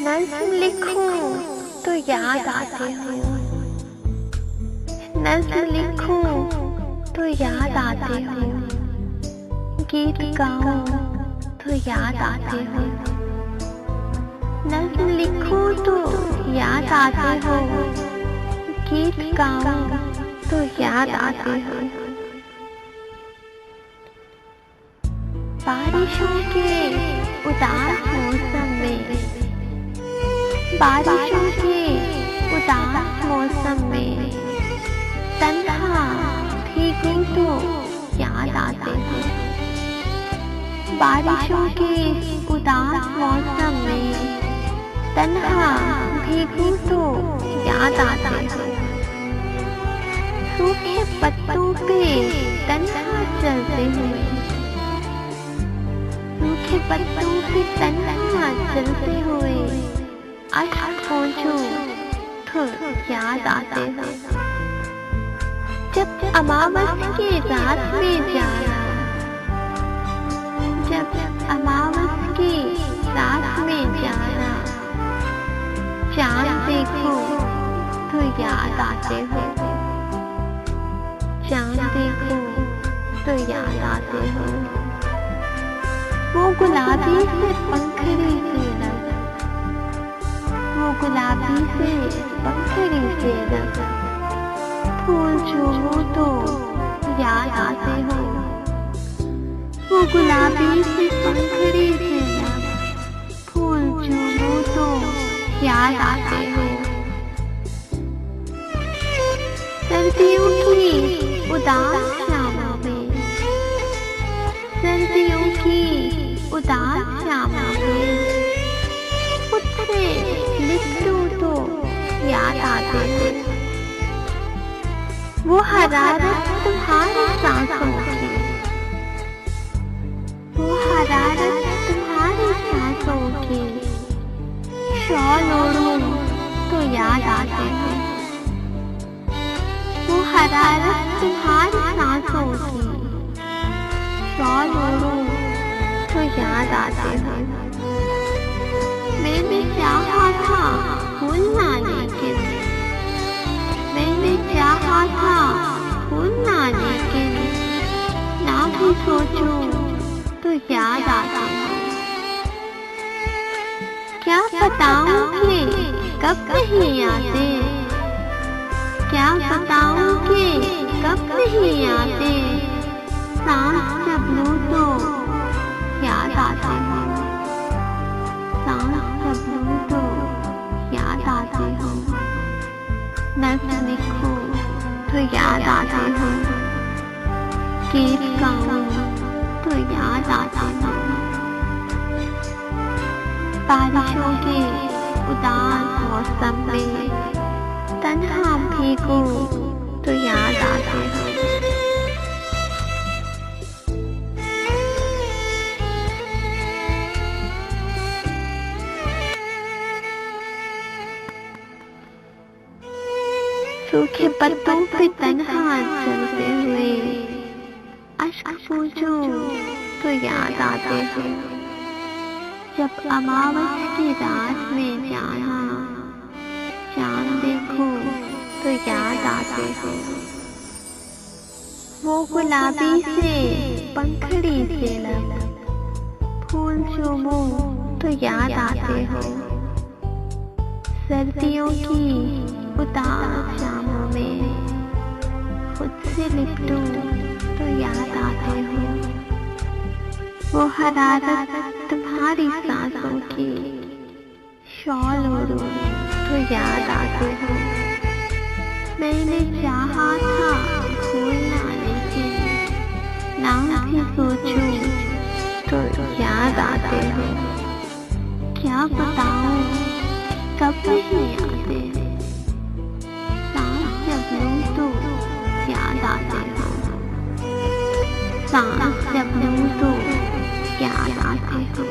नज़्म लिखूं तो याद आते हो, नज़्म लिखूं तो याद आते हो, गीत गाऊं तो याद आते हो। नज़्म लिखूं तो याद आते हो, गीत गाऊं तो याद आते हो। बारिशों के उदास मौसम में, बारिशों के उदास मौसम में तन्हा भीगूं तो याद आते हो। बारिशों के उदास मौसम में तन्हा भीगूं तो याद आते हो। सूखे पत्तों पे तन्हा चलते हुए, सूखे पत्तों पे तन्हा चलते हुए अश्क पोंछूं तो याद आते हो। जब अमावस की रात में जाना, जब अमावस की रात में जाना, चांद देखो तो याद आते हो। चांद देखो तो याद आते हो। वो गुलाबी से पंखड़ी से रंग, वो गुलाबी से पंखड़ी से रंग, फूल चूमूं तो याद आते हो। वो गुलाबी से पंखड़ी से रंग, फूल चूमूं तो याद आते हो। सर्दियों की उदास शामों में, सर्दियों की उदास शामों में खुद से लिखूं तो याद आते हो। वो हरारत तुम्हारी सांसों की, वो हरारत तुम्हारी सांसों की शॉल ओढ़ूं तो याद आते हो। वो हरारत तुम्हारी सांसों की शॉल ओढ़ूं तो याद आते हो। मैंने चाहा था भूलना, लेकिन मैंने चाहा था भूलना, लेकिन ना भी सोचूं तो याद आते हो। क्या बताऊं कि कब नहीं आते, क्या बताऊं कि कब नहीं आते, सांस जब लूं तो याद आते हो। सांस जब लूं तो याद आते हो। नज़्म लिखूं तो याद आते हो, गीत गाऊं तो याद आते हो। बारिशों के उदास मौसम में तन्हा भीगूं तो याद आते हो। सूखे पत्तों पे तन्हा चलते हुए अश्क पोंछूं तो याद आते हो। जब अमावस की रात में जाना, चांद देखो तो याद आते हो। वो गुलाबी से पंखड़ी से लग, फूल चूमूं तो याद आते हो। सर्दियों की उदास शामों में खुद से लिपटूं तो याद आते हो। वो हरारत तुम्हारी सांसों की शॉल ओढ़ूं तो याद आते हो। मैंने चाहा था भूलना, लेकिन ना भी सोचूं तो याद आते हो। क्या बताऊं कब नहीं आते, सांस जब लूं तो याद आते हो। सांस जब लूं तो याद आते हो।